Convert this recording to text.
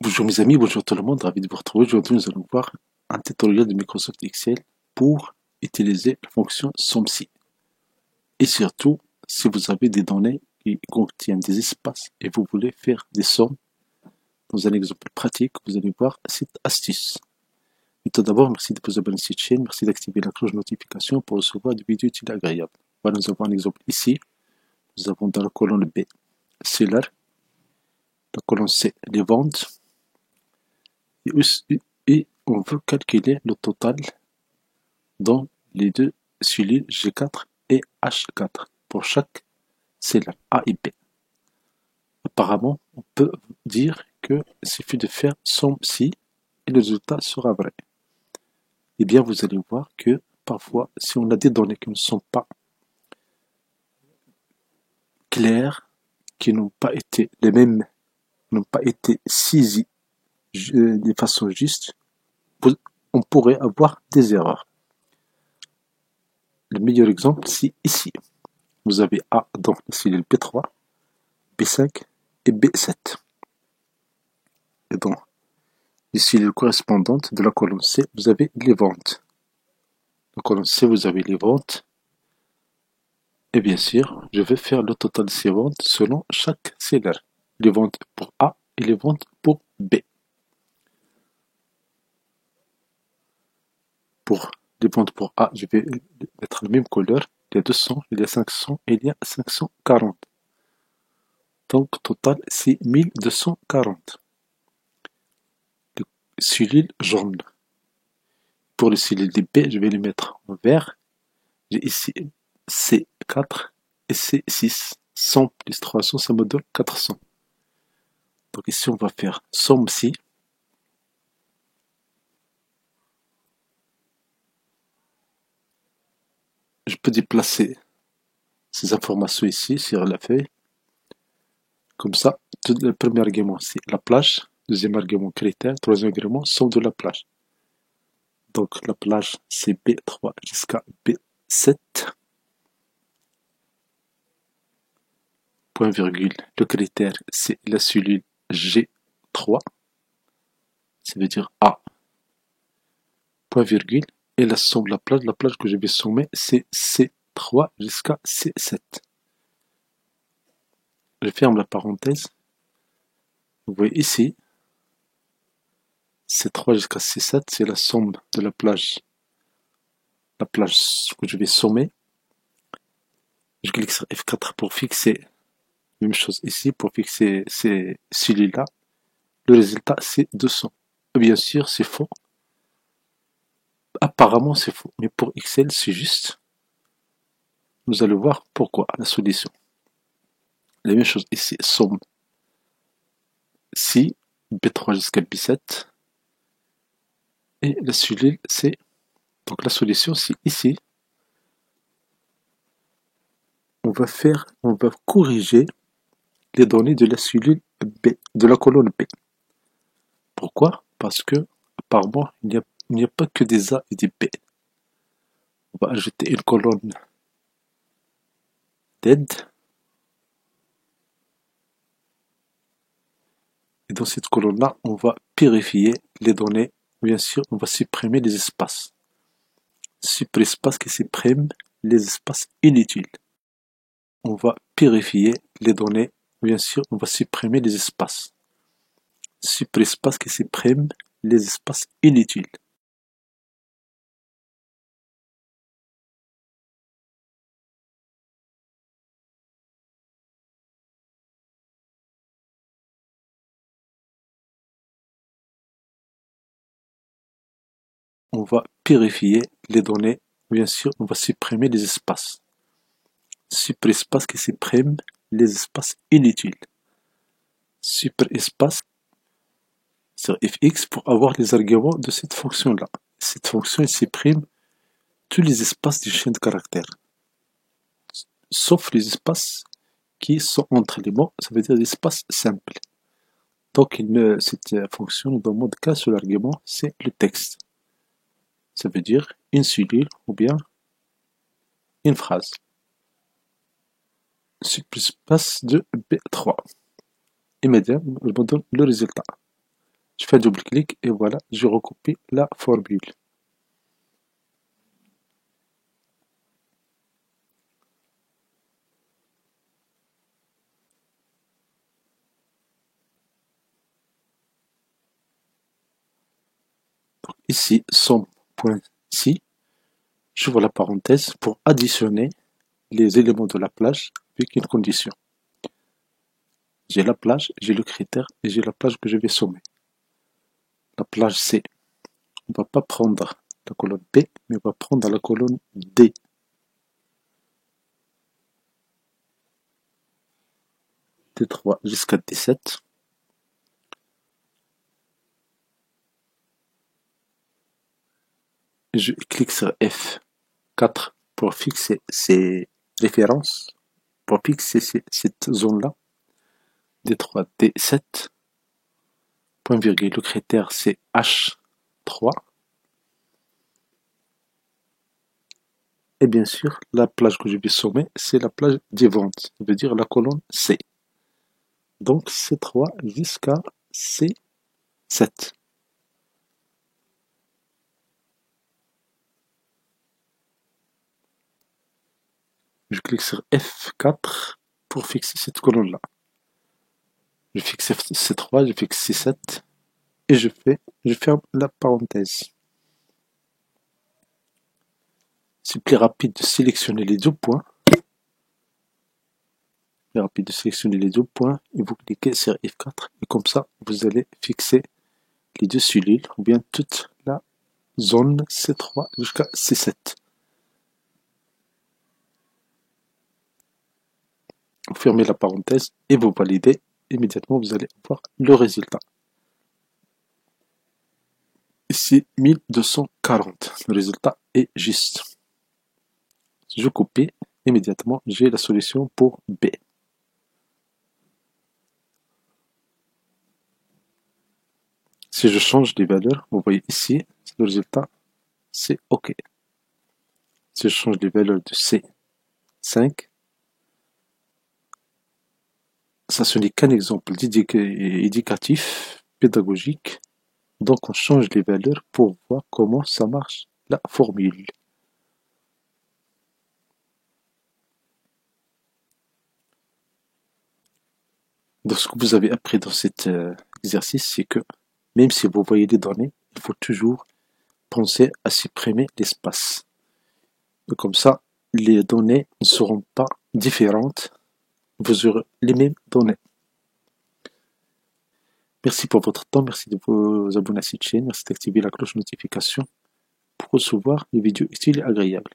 Bonjour mes amis, bonjour tout le monde, ravi de vous retrouver. Aujourd'hui, nous allons voir un tutoriel de Microsoft Excel pour utiliser la fonction SOMSI. Et surtout, si vous avez des données qui contiennent des espaces et vous voulez faire des sommes, dans un exemple pratique, vous allez voir cette astuce. Mais tout d'abord, merci de vous abonner à cette chaîne, merci d'activer la cloche de notification pour recevoir des vidéos utiles et agréables. Voilà, nous avons un exemple ici. Nous avons dans la colonne B, Seller, la colonne C, les ventes, et on veut calculer le total dans les deux cellules G4 et H4 pour chaque cellule A et B. Apparemment, on peut dire qu'il suffit de faire SOMSI et le résultat sera vrai. Eh bien, vous allez voir que parfois, si on a des données qui ne sont pas claires, qui n'ont pas été les mêmes, n'ont pas été saisies de façon juste, on pourrait avoir des erreurs. Le meilleur exemple, c'est ici. Vous avez A dans la cellule B3, B5 et B7. Et dans les cellules correspondantes de la colonne C, vous avez les ventes. La colonne C, vous avez les ventes. Et bien sûr, je vais faire le total de ces ventes selon chaque cellule. Les ventes pour A et les ventes pour B. Pour les ventes pour A, je vais mettre la même couleur. Il y a 200, il y a 500 et il y a 540. Donc, total, c'est 1240. Les cellules jaunes. Pour les cellules des B, je vais les mettre en vert. J'ai ici C4 et C6. 100 plus 300, ça me donne 400. Donc ici, on va faire SOMSI. Je peux déplacer ces informations ici sur la feuille. Comme ça, le premier argument, c'est la plage. Deuxième argument, critère. Troisième argument, somme de la plage. Donc la plage, c'est B3 jusqu'à B7. Point virgule. Le critère, c'est la cellule G3. Ça veut dire A. Point virgule. Et la somme de la plage que je vais sommer, c'est C3 jusqu'à C7. Je ferme la parenthèse. Vous voyez ici, C3 jusqu'à C7, c'est la somme de la plage. La plage que je vais sommer. Je clique sur F4 pour fixer. Même chose ici, pour fixer ces cellules-là. Le résultat, c'est 200. Bien sûr, c'est faux. Apparemment, c'est faux. Mais pour Excel, c'est juste. Nous allons voir pourquoi, la solution. La même chose ici, somme. Si, B3 jusqu'à B7. Et la cellule, c'est... Donc la solution, c'est ici. On va corriger les données de la cellule B, de la colonne B. Pourquoi? Parce que, apparemment, il n'y a pas que des A et des B. On va ajouter une colonne d'aide. Et dans cette colonne-là, on va purifier les données. Bien sûr, on va supprimer les espaces. Espace qui supprime les espaces inutiles. On va purifier les données. Bien sûr, on va supprimer les espaces. Espace qui supprime les espaces inutiles. On va purifier les données. Bien sûr, on va supprimer les espaces. Espace qui supprime les espaces inutiles. Espace sur fx pour avoir les arguments de cette fonction-là. Cette fonction supprime tous les espaces du champ de caractère, sauf les espaces qui sont entre les mots, ça veut dire des espaces simples. Donc cette fonction ne demande qu'un seul argument, c'est le texte. Ça veut dire une cellule ou bien une phrase. Espace de B3. Et maintenant, je me donne le résultat. Je fais un double-clic et voilà, je recopie la formule. Donc ici, somme.si, j'ouvre la parenthèse pour additionner les éléments de la plage avec une condition. J'ai la plage, j'ai le critère et j'ai la plage que je vais sommer. La plage C, on ne va pas prendre la colonne B, mais on va prendre la colonne D. D3 jusqu'à D7. Je clique sur F4 pour fixer ces références, pour fixer cette zone-là. D3, D7. Point virgule, le critère c'est H3. Et bien sûr, la plage que je vais sommer, c'est la plage des ventes, ça veut dire la colonne C. Donc C3 jusqu'à C7. Je clique sur F4 pour fixer cette colonne-là. Je fixe C3, je fixe C7 et je ferme la parenthèse. C'est plus rapide de sélectionner les deux points. Plus rapide de sélectionner les deux points et vous cliquez sur F4 et comme ça vous allez fixer les deux cellules ou bien toute la zone C3 jusqu'à C7. Vous fermez la parenthèse et vous validez. Immédiatement vous allez voir le résultat. Ici 1240. Le résultat est juste. Je copie. Immédiatement j'ai la solution pour B. Si je change les valeurs, vous voyez ici, le résultat, c'est OK. Si je change les valeurs de C5, ça ce n'est qu'un exemple éducatif, pédagogique. Donc on change les valeurs pour voir comment ça marche la formule. Donc ce que vous avez appris dans cet exercice, c'est que même si vous voyez les données, il faut toujours penser à supprimer l'espace. Comme ça, les données ne seront pas différentes, vous aurez les mêmes données. Merci pour votre temps, merci de vous abonner à cette chaîne, merci d'activer la cloche de notification pour recevoir les vidéos utiles et agréables.